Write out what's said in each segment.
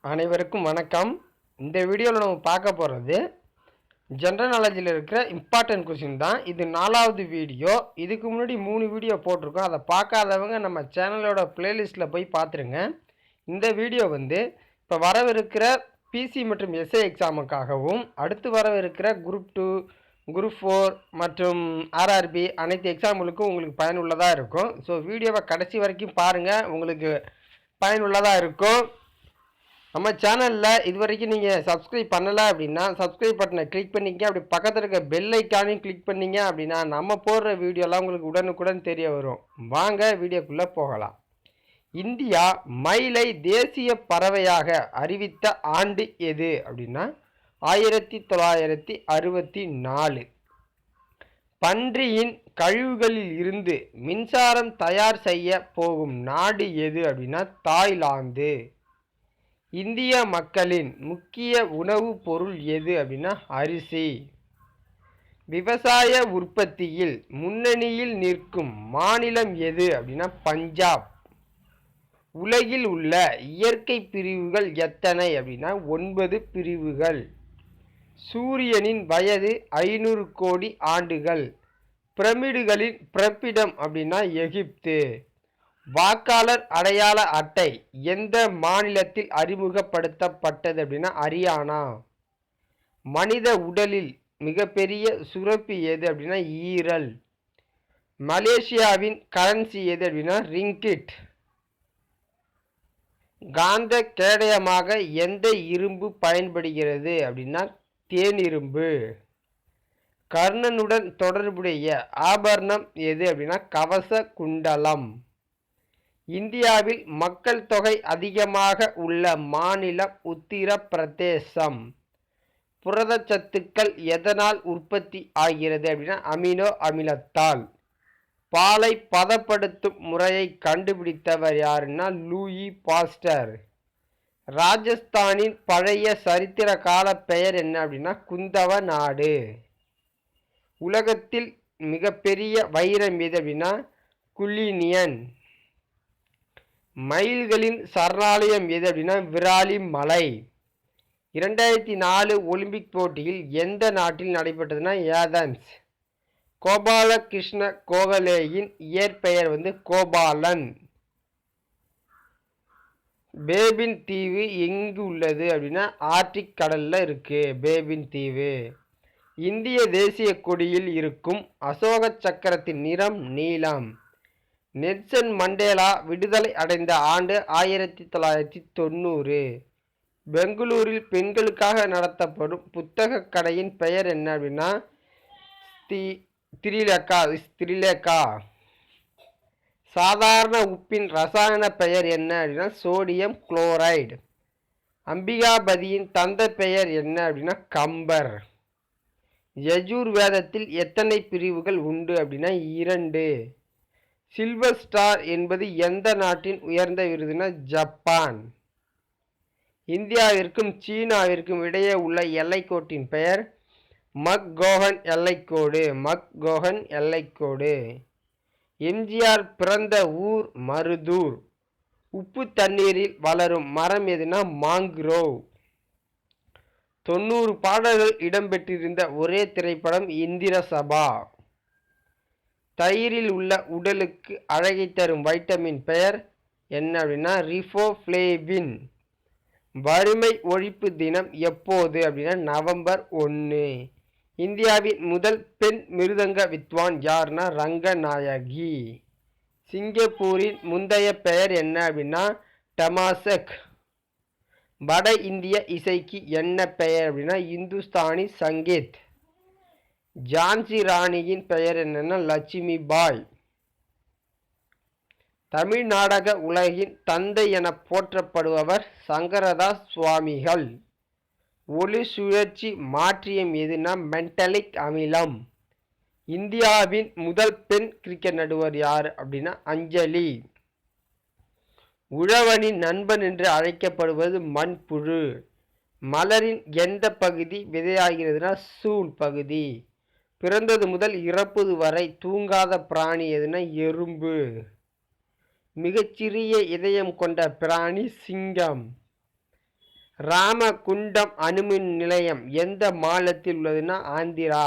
அனைவருக்கும் வணக்கம். இந்த வீடியோவில் நம்ம பார்க்க போகிறது ஜென்ரல் நாலேஜில் இருக்கிற இம்பார்ட்டன்ட் கொஸ்டின் தான். இது 4வது வீடியோ. இதுக்கு முன்னாடி 3 வீடியோ போட்டிருக்கோம். அதை பார்க்காதவங்க நம்ம சேனலோட பிளேலிஸ்ட்டில் போய் பார்த்துருங்க. இந்த வீடியோ இப்போ வரவிருக்கிற பிசி மற்றும் எஸ்ஏ எக்ஸாமுக்காகவும் அடுத்து வரவிருக்கிற குரூப் 2, குரூப் 4 மற்றும் ஆர்ஆர்பி அனைத்து எக்ஸாம்களுக்கும் உங்களுக்கு பயனுள்ளதாக இருக்கும். ஸோ வீடியோவை கடைசி வரைக்கும் பாருங்கள், உங்களுக்கு பயனுள்ளதாக இருக்கும். நம்ம சேனலில் இது வரைக்கும் நீங்கள் சப்ஸ்கிரைப் பண்ணலை அப்படின்னா சப்ஸ்கிரைப் பட்டனை கிளிக் பண்ணிங்க. அப்படி பக்கத்தில் இருக்க பெல் ஐக்கானையும் கிளிக் பண்ணிங்க அப்படின்னா நம்ம போடுற வீடியோலாம் உங்களுக்கு உடனுக்குடன் தெரிய வரும். வாங்க வீடியோக்குள்ளே போகலாம். இந்தியா மயிலை தேசிய பறவையாக அறிவித்த ஆண்டு எது அப்படின்னா 1964. பன்றியின் கழிவுகளில் இருந்து மின்சாரம் தயார் செய்ய போகும் நாடு எது அப்படின்னா தாய்லாந்து. இந்திய மக்களின் முக்கிய உணவுப் பொருள் எது அப்படின்னா அரிசி. விவசாய உற்பத்தியில் முன்னணியில் நிற்கும் மாநிலம் எது அப்படின்னா பஞ்சாப். உலகில் உள்ள இயற்கை பிரிவுகள் எத்தனை அப்படின்னா 9 பிரிவுகள். சூரியனின் வயது 500 கோடி ஆண்டுகள். பிரமிடுகளின் பிறப்பிடம் அப்படின்னா எகிப்து. வாக்காளர் அடையாள அட்டை எந்த மாநிலத்தில் அறிமுகப்படுத்தப்பட்டது அப்படின்னா ஹரியானா. மனித உடலில் மிகப்பெரிய சுரப்பி எது அப்படின்னா ஈரல். மலேசியாவின் கரன்சி எது அப்படின்னா ரிங்கிட். காந்த கேடயமாக எந்த இரும்பு பயன்படுகிறது அப்படின்னா தேனிரும்பு. கர்ணனுடன் தொடர்புடைய ஆபரணம் எது அப்படின்னா கவச குண்டலம். இந்தியாவில் மக்கள் தொகை அதிகமாக உள்ள மாநிலம் உத்தரப்பிரதேசம். புரதச்சத்துக்கள் எதனால் உற்பத்தி ஆகிறது அப்படின்னா அமினோ அமிலத்தால். பாலை பதப்படுத்தும் முறையை கண்டுபிடித்தவர் யாருன்னா லூயி பாஸ்டர். ராஜஸ்தானின் பழைய சரித்திர கால பெயர் என்ன அப்படின்னா குந்தவ நாடு. உலகத்தில் மிகப்பெரிய வைரம் எது அப்படின்னா குலினியன். மயில்களின் சரணாலயம் எது அப்படின்னா விராலி மலை. 2004 ஒலிம்பிக் போட்டியில் எந்த நாட்டில் நடைபெற்றதுன்னா ஏதன்ஸ். கோபாலகிருஷ்ண கோகலேயின் இயற்பெயர் கோபாலன். பேபின் தீவு எங்கு உள்ளது அப்படின்னா ஆர்டிக் கடல்ல இருக்கு பேபின் தீவு. இந்திய தேசிய கொடியில் இருக்கும் அசோக சக்கரத்தின் நிறம் நீலம். நெல்சன் மண்டேலா விடுதலை அடைந்த ஆண்டு 1990. பெங்களூரில் பெண்களுக்காக நடத்தப்படும் புத்தக கடையின் பெயர் என்ன அப்படின்னா ஸ்திரிலேகா. சாதாரண உப்பின் ரசாயன பெயர் என்ன அப்படின்னா சோடியம் குளோரைடு. அம்பிகாபதியின் தந்தை பெயர் என்ன அப்படின்னா கம்பர். யஜூர் வேதத்தில் எத்தனை பிரிவுகள் உண்டு அப்படின்னா 2. சில்வர் ஸ்டார் என்பது எந்த நாட்டின் உயர்ந்த விருதுனா ஜப்பான். இந்தியாவிற்கும் சீனாவிற்கும் இடையே உள்ள எல்லைக்கோட்டின் பெயர் மக்கோகன் எல்லைக்கோடு. மக்கோகன் எல்லைக்கோடு. எம்ஜிஆர் பிறந்த ஊர் மருதூர். உப்பு தண்ணீரில் வளரும் மரம் எதுனா மாங்குரோவ். 90 பாடல்கள் இடம்பெற்றிருந்த ஒரே திரைப்படம் இந்திர சபா. தயிரில் உள்ள உடலுக்கு அழகை தரும் வைட்டமின் பெயர் என்ன அப்படின்னா ரிபோஃப்ளேவின். வறுமை ஒழிப்பு தினம் எப்போது அப்படின்னா நவம்பர் 1. இந்தியாவின் முதல் பெண் மிருதங்க வித்வான் யார்னா ரங்கநாயகி. சிங்கப்பூரின் முந்தைய பெயர் என்ன அப்படின்னா டமாசக். வட இந்திய இசைக்கு என்ன பெயர் அப்படின்னா இந்துஸ்தானி சங்கீத். ஜான்சி ராணியின் பெயர் என்னன்னா லட்சுமி பாய். தமிழ் நாடக உலகின் தந்தை என போற்றப்படுபவர் சங்கரதாஸ் சுவாமிகள். ஒளி சுழற்சி மாற்றியம் எதுனா மென்டலிக் அமிலம். இந்தியாவின் முதல் பெண் கிரிக்கெட் நடுவர் யார் அப்படின்னா அஞ்சலி. உழவனின் நண்பன் என்று அழைக்கப்படுவது மண்புழு. மலரின் எந்த பகுதி விதையாகிறதுனா சூல் பகுதி. பிறந்தது முதல் இறப்பது வரை தூங்காத பிராணி எதுனா எறும்பு. மிகச்சிறிய இதயம் கொண்ட பிராணி சிங்கம். ராமகுண்டம் அணுமின் நிலையம் எந்த மாநிலத்தில் உள்ளதுன்னா ஆந்திரா.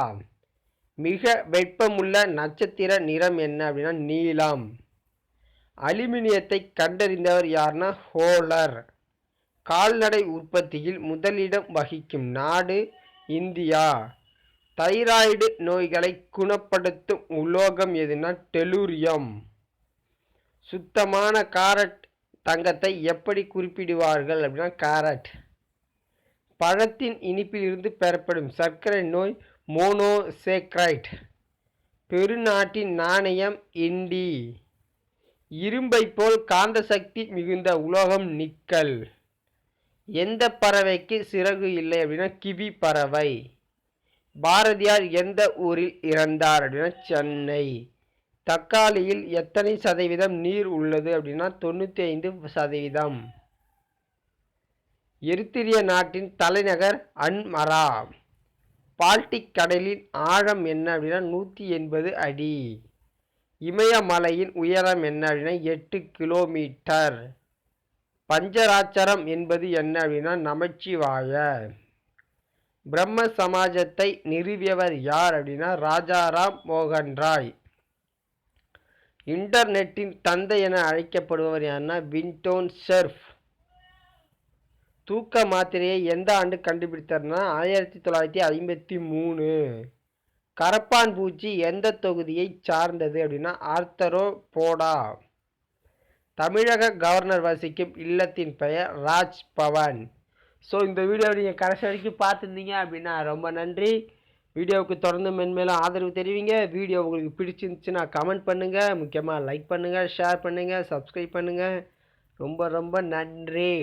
மிக வெப்பமுள்ள நட்சத்திர நிறம் என்ன அப்படின்னா நீலம். அலுமினியத்தை கண்டறிந்தவர் யாருன்னா ஹோலர். கால்நடை உற்பத்தியில் முதலிடம் வகிக்கும் நாடு இந்தியா. தைராய்டு நோய்களை குணப்படுத்தும் உலோகம் எதுனா டெலூரியம். சுத்தமான காரட் தங்கத்தை எப்படி குறிப்பிடுவார்கள் அப்படின்னா கேரட். பழத்தின் இனிப்பிலிருந்து பெறப்படும் சர்க்கரை நோய் மோனோசேக்ரைட். பெருநாட்டின் நாணயம் இண்டி. இரும்பை போல் காந்த சக்தி மிகுந்த உலோகம் நிக்கல். எந்த பறவைக்கு சிறகு இல்லை அப்படின்னா கிவி பறவை. பாரதியார் எந்த ஊரில் இறந்தார் அப்படின்னா சென்னை. தக்காளியில் எத்தனை சதவீதம் நீர் உள்ளது அப்படின்னா 95%. எரித்திரிய நாட்டின் தலைநகர் அன்மரா. பால்டிக் கடலின் ஆழம் என்ன அப்படின்னா 180 அடி. இமயமலையின் உயரம் என்ன அப்படின்னா 8 கிலோமீட்டர். பஞ்சராட்சரம் என்பது என்ன அப்படின்னா நமச்சிவாய. பிரம்ம சமாஜத்தை நிறுவியவர் யார் அப்படின்னா ராஜாராம் மோகன் ராய். இன்டர்நெட்டின் தந்தை என அழைக்கப்படுபவர் யாருன்னா வின்டோன் செர்ஃப். தூக்க மாத்திரையை எந்த ஆண்டு கண்டுபிடித்தார்னா 1953. கரப்பான் பூச்சி எந்த தொகுதியை சார்ந்தது அப்படின்னா ஆர்த்தரோபோடா. தமிழக கவர்னர் வசிக்கும் இல்லத்தின் பெயர் ராஜ் பவன். ஸோ இந்த வீடியோவை நீங்கள் கடைசி வரைக்கும் பார்த்துருந்தீங்க அப்படின்னா ரொம்ப நன்றி. வீடியோவுக்கு தொடர்ந்து மென்மேலும் ஆதரவு தெரிவிங்க. வீடியோ உங்களுக்கு பிடிச்சிருந்துச்சுன்னா கமெண்ட் பண்ணுங்கள், முக்கியமாக லைக் பண்ணுங்கள், ஷேர் பண்ணுங்கள், சப்ஸ்கிரைப் பண்ணுங்கள். ரொம்ப ரொம்ப நன்றி.